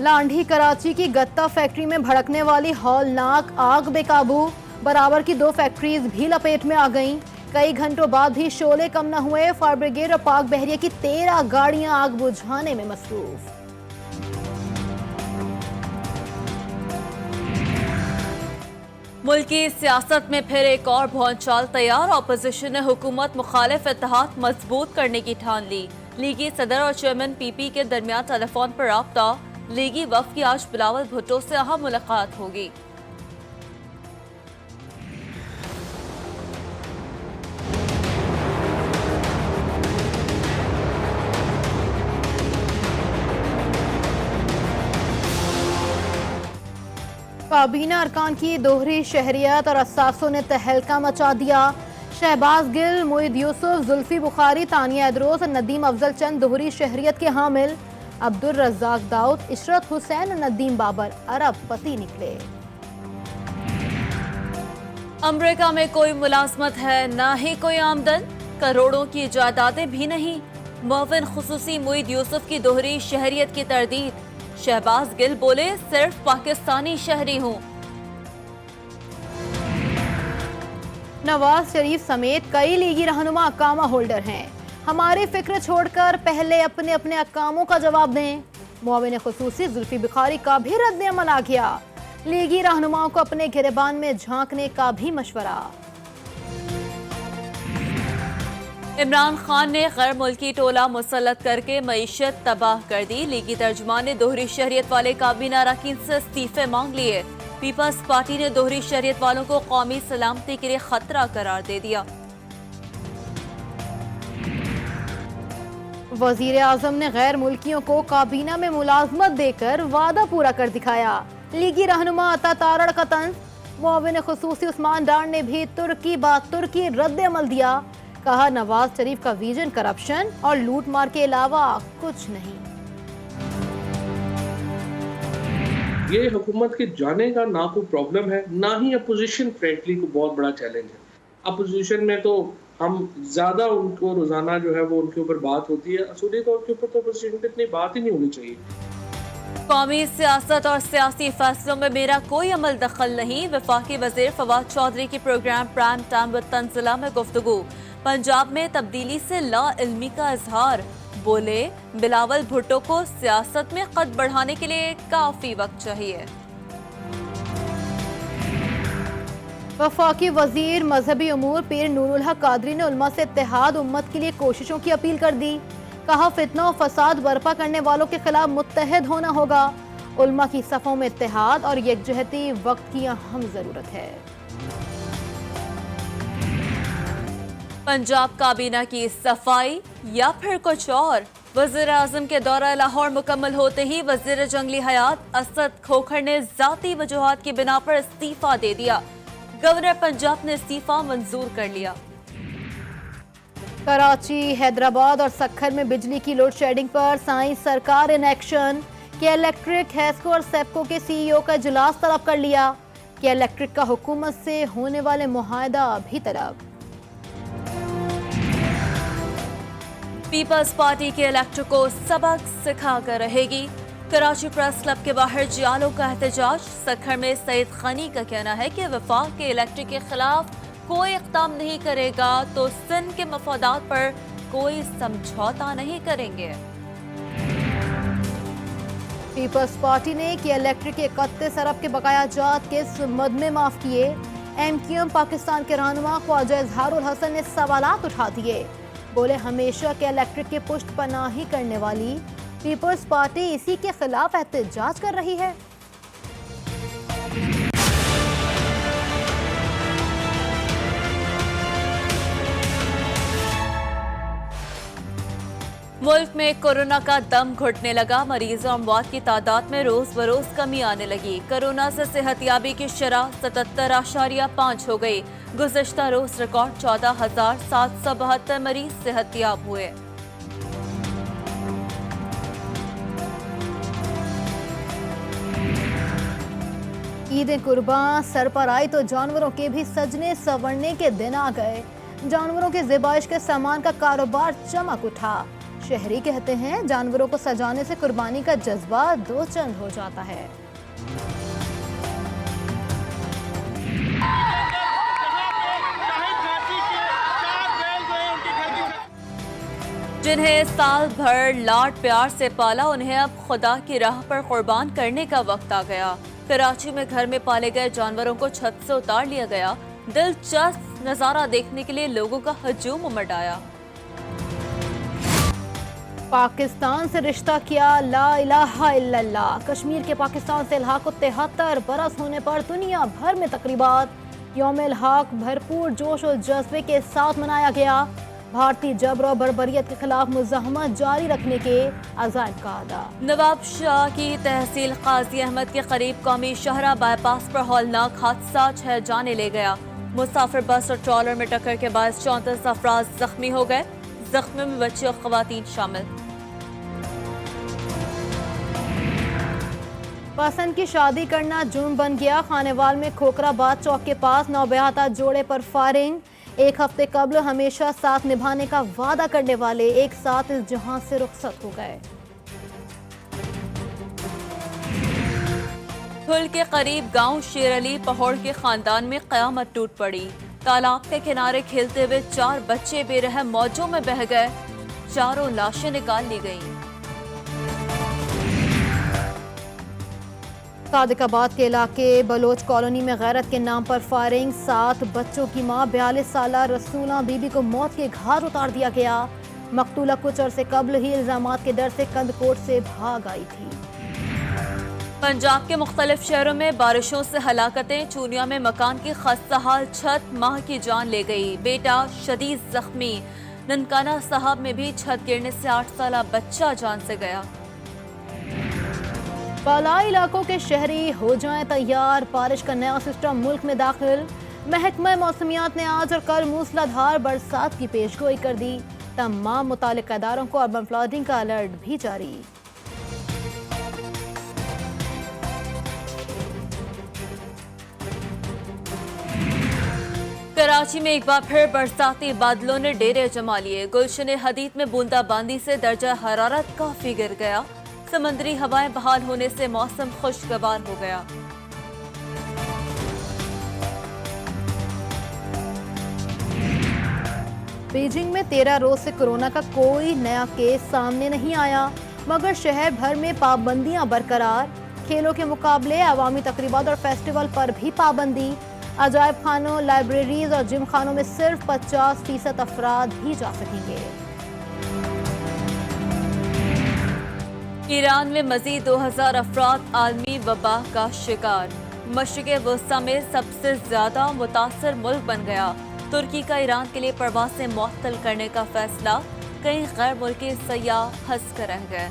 लांढी कराची की गत्ता फैक्ट्री में भड़कने वाली हौलनाक आग बेकाबू, बराबर की 2 फैक्ट्रीज भी लपेट में आ गईं। कई घंटों बाद भी शोले कम न हुए। फायर ब्रिगेड और पाक बहरिया की 13 गाड़ियां आग बुझाने में मसरूफ। मुल्क की सियासत में फिर एक और भौंचाल तैयार। ऑपोजिशन ने हुकूमत मुखालिफ इत्तेहाद मजबूत करने की ठान ली। लीगी सदर और चेयरमैन पीपी के दरमियान टेलीफोन पर राब्ता। लीगी वफ्द की आज बिलावल भुट्टो से अहम मुलाकात होगी। काबीना अरकान की दोहरी शहरियत और असासों ने तहलका मचा दिया। शहबाज गिल, मोईद यूसुफ, जुल्फी बुखारी, तानिया अदरोस और नदीम अफजल चंद दोहरी शहरियत के हामिल। अब्दुल रज्जाक दाऊद, इशरत हुसैन और नदीम बाबर अरबपति निकले। अमेरिका में कोई मुलाजमत है, ना ही कोई आमदन, करोड़ों की जायदादें भी नहीं। मुअव्विन खुसूसी मोईद यूसुफ की दोहरी शहरियत की तरदीद। शहबाज गिल बोले, सिर्फ पाकिस्तानी शहरी हूं। नवाज शरीफ समेत कई लीगी रहनुमा अकामा होल्डर हैं। हमारी फिक्र छोड़कर पहले अपने अपने अकामों का जवाब दें। मुअव्विन खुसूसी जुल्फी बुखारी का भी रद्द अमल आ गया। लीगी रहनुमाओं को अपने गिरबान में झांकने का भी मशवरा। इमरान खान ने गैर मुल्की टोला मुसल्लत करके मईशत तबाह कर दी। लीगी तर्जुमान ने दोहरी शहरियत वाले काबीना अरकान से इस्तीफे मांग लिए। पीपल्स पार्टी ने दोहरी शहरियत वालों को कौमी सलामती के लिए खतरा करार दे दिया। वजीर आजम ने गैर मुल्कियों को काबीना में मुलाजमत देकर वादा पूरा कर दिखाया। लीगी रहनुमा अता तारड़ का तंज। मुअव्विन खुसूसी उस्मान डार ने भी तुर्की बात तुर्की रद्द अमल दिया। कहा, नवाज शरीफ का विजन करप्शन और लूट मार के अलावा कुछ नहीं। ये हुकूमत के जाने का ना कोई प्रॉब्लम है, ना ही अपोजिशन फ्रेंकली को बहुत बड़ा चैलेंज है। अपोजिशन में तो हम ज्यादा उनको रोजाना जो है वो उनके ऊपर बात होती है, असूली तौर के ऊपर तो अपोजिशन पे इतनी बात ही नहीं होनी चाहिए। कौमी सियासत और सियासी फैसलों में मेरा कोई अमल दखल नहीं। वफाकी वजीर फवाद चौधरी की programme prime time with Tanzila में गुफ्तगू। पंजाब में तब्दीली से ला इल्मी का इजहार। बोले, बिलावल भुट्टो को सियासत में कद बढ़ाने के लिए काफी वक्त चाहिए। वफाकी वजीर मजहबी उमूर पीर नूरुल हक कादरी ने उलमा से इत्तेहाद उम्मत के लिए कोशिशों की अपील कर दी। कहा, फितना और फसाद बर्पा करने वालों के खिलाफ मुत्तहद होना होगा। उलमा की सफ़ों में इत्तेहाद और यकजहती वक्त की अहम जरूरत है। पंजाब काबीना की सफाई या फिर कुछ और। वज़ीर आज़म के दौरा लाहौर मुकम्मल होते ही वज़ीर जंगली हयात असद खोखर ने जाती वजूहात की बिना पर इस्तीफा दे दिया। गवर्नर पंजाब ने इस्तीफा मंजूर कर लिया। कराची, हैदराबाद और सक्खर में बिजली की लोड शेडिंग पर साइंस सरकार इन एक्शन। के इलेक्ट्रिक, हैस्को और सेप्को के सीईओ का इजलास तलब कर लिया। के इलेक्ट्रिक का हुकूमत से होने वाले मुआहदा भी तलब। पीपल्स पार्टी के इलेक्ट्रिक को सबक सिखा कर रहेगी। कराची प्रेस क्लब के बाहर जियालों का एहतजाज। सक्खर में सईद खनी का कहना है कि वफाक के इलेक्ट्रिक के खिलाफ कोई इक़दाम नहीं करेगा तो सिंध के मफादात पर कोई समझौता नहीं करेंगे। पीपल्स पार्टी ने के इलेक्ट्रिक के 31 अरब के बकाया जात के मद में माफ किए। एमक्यूएम पाकिस्तान के रहनुमा ख्वाजा इजहारुल हसन ने सवालात उठा दिए। बोले, हमेशा के इलेक्ट्रिक के पुष्ट पनाही करने वाली पीपल्स पार्टी इसी के खिलाफ एहतजाज कर रही है। मुल्क में कोरोना का दम घुटने लगा। मरीजों और मौत की तादाद में रोज बरोज कमी आने लगी। कोरोना से सेहतियाबी की शरह 77.5 हो गई। गुज़श्ता रोज रिकॉर्ड 14,772 मरीज सेहतियाब हुए। ईद कुर्बान सर पर आई तो जानवरों के भी सजने संवरने के दिन आ गए। जानवरों के ज़िबाइश के सामान का कारोबार चमक उठा। शहरी कहते हैं जानवरों को सजाने से कुर्बानी का जज्बा दो चंद हो जाता है। जिन्हें साल भर लाड प्यार से पाला, उन्हें अब खुदा की राह पर कुर्बान करने का वक्त आ गया। कराची में घर में पाले गए जानवरों को छत से उतार लिया गया। दिलचस्प नजारा देखने के लिए लोगों का हजूम उमड़ आया। पाकिस्तान से रिश्ता किया ला इलाहा इल्लल्लाह। कश्मीर के पाकिस्तान से इल्हा को 73 बरस होने पर दुनिया भर में तकरीबात। यौम इल्हाक भरपूर जोश और जज्बे के साथ मनाया गया। भारतीय जबर और बर्बरियत के खिलाफ मुज़ाहमत जारी रखने के अज़ाइम का अदा। नवाब शाह की तहसील काजी अहमद के करीब कौमी शहरा बाईपास पर हौलनाक हादसा 6 जाने ले गया। मुसाफिर बस और ट्रॉलर में टक्कर के बाद 34 अफराद जख्मी हो गए। जख्मी में बच्चे और खवातीन शामिल। पसंद की शादी करना जुर्म बन गया। खानेवाल में खोखराबाद चौक के पास नौब्याहता जोड़े पर फायरिंग। एक हफ्ते कबल हमेशा साथ निभाने का वादा करने वाले एक साथ इस जहां से रुखसत हो गए। फुल के करीब गांव शेर अली पहाड़ के खानदान में कयामत टूट पड़ी। तालाब के किनारे खेलते हुए 4 बच्चे बेरहम मौजों में बह गए। चारों लाशें निकाल ली गईं। सादिकाबाद के इलाके बलोच कॉलोनी में गैरत के नाम पर फायरिंग। 7 बच्चों की मां 42 साल रसूला बीबी को मौत के घाट उतार दिया गया। मकतूला कुछ अरसे कबल ही इल्जामात के डर से कंदकोट से भाग आई थी। पंजाब के मुख्तलिफ शहरों में बारिशों से हलाकतें। चूनिया में मकान की खस्ताहाल छत माह की जान ले गई। बेटा शदीद जख्मी। ननकाना साहब में भी छत गिरने से 8 साल बच्चा जान से गया। बालाई इलाकों के शहरी हो जाएं तैयार। बारिश का नया सिस्टम मुल्क में दाखिल। महकमा मौसमियात ने आज और कल मूसलाधार बरसात की पेशगोई कर दी। तमाम मुतालिका इदारों को अर्बन फ्लडिंग का अलर्ट भी जारी। कराची में एक बार फिर बरसाती बादलों ने डेरे जमा लिए। गुलशन हदीद में बूंदाबांदी से दर्जा हरारत काफी गिर गया। समंदरी हवाएं बहाल होने से मौसम खुशगवार हो गया। बीजिंग में 13 रोज से कोरोना का कोई नया केस सामने नहीं आया, मगर शहर भर में पाबंदियां बरकरार। खेलों के मुकाबले, अवामी तकरीबात और फेस्टिवल पर भी पाबंदी। अजायब खानों, लाइब्रेरीज और जिम खानों में सिर्फ 50% अफराद ही जा सकेंगे। ईरान में मजीद 2000 अफराद आलमी वबा का शिकार। मशरिक़ वस्ता में सबसे ज्यादा मुतासर मुल्क बन गया। तुर्की का ईरान के लिए परवासें मुअत्तल करने का फैसला। कई गैर मुल्की सयाह हंस कर रह गए।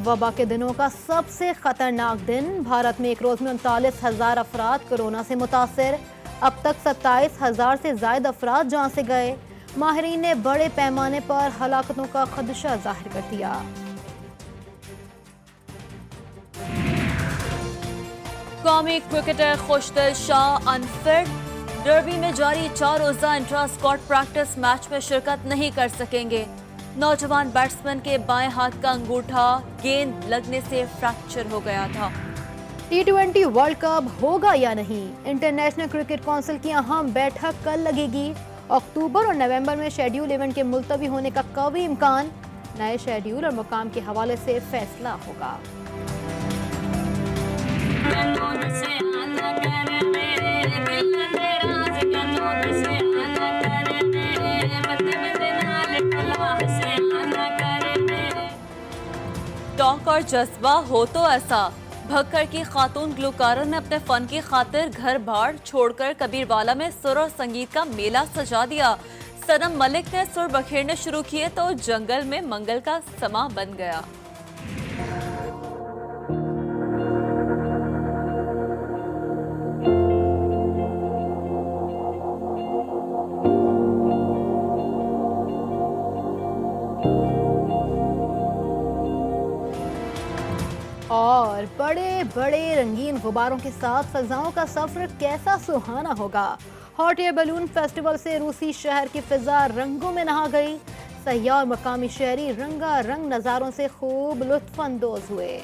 वबा के दिनों का सबसे खतरनाक दिन। भारत में एक रोज में 39,000 अफराद कोरोना से मुतासर। अब तक 27,000 से ज्यादा अफराद जान से गए। माहिरीन ने बड़े पैमाने पर हलाकतों का खदशा जाहिर कर दिया। कौमी क्रिकेटर खुशदिल शाह अनफिट। डर्बी में जारी 4 रोजा इंट्रा स्क्वाड प्रैक्टिस मैच में शिरकत नहीं कर सकेंगे। नौजवान बैट्समैन के बाएं हाथ का अंगूठा गेंद लगने से फ्रैक्चर हो गया था। T20 वर्ल्ड कप होगा या नहीं? इंटरनेशनल क्रिकेट काउंसिल की अहम बैठक कल लगेगी। अक्टूबर और नवंबर में शेड्यूल इवेंट के मुलतवी होने का कवी इम्कान। नए शेड्यूल और मुकाम के हवाले से फैसला होगा। शौक और जज्बा हो तो ऐसा। भक्कर की खातून ग्लूकारा ने अपने फन की खातिर घर बार छोड़कर कबीरवाला में सुर और संगीत का मेला सजा दिया। सनम मलिक ने सुर बखेरने शुरू किए तो जंगल में मंगल का समा बन गया। और बड़े बड़े रंगीन गुब्बारों के साथ फजाओं का सफर कैसा सुहाना होगा। हॉट एयर बलून फेस्टिवल से रूसी शहर की फिजा रंगों में नहा गई। सयाह और मकामी शहरी रंगारंग नज़ारों से खूब लुत्फ अंदोज हुए।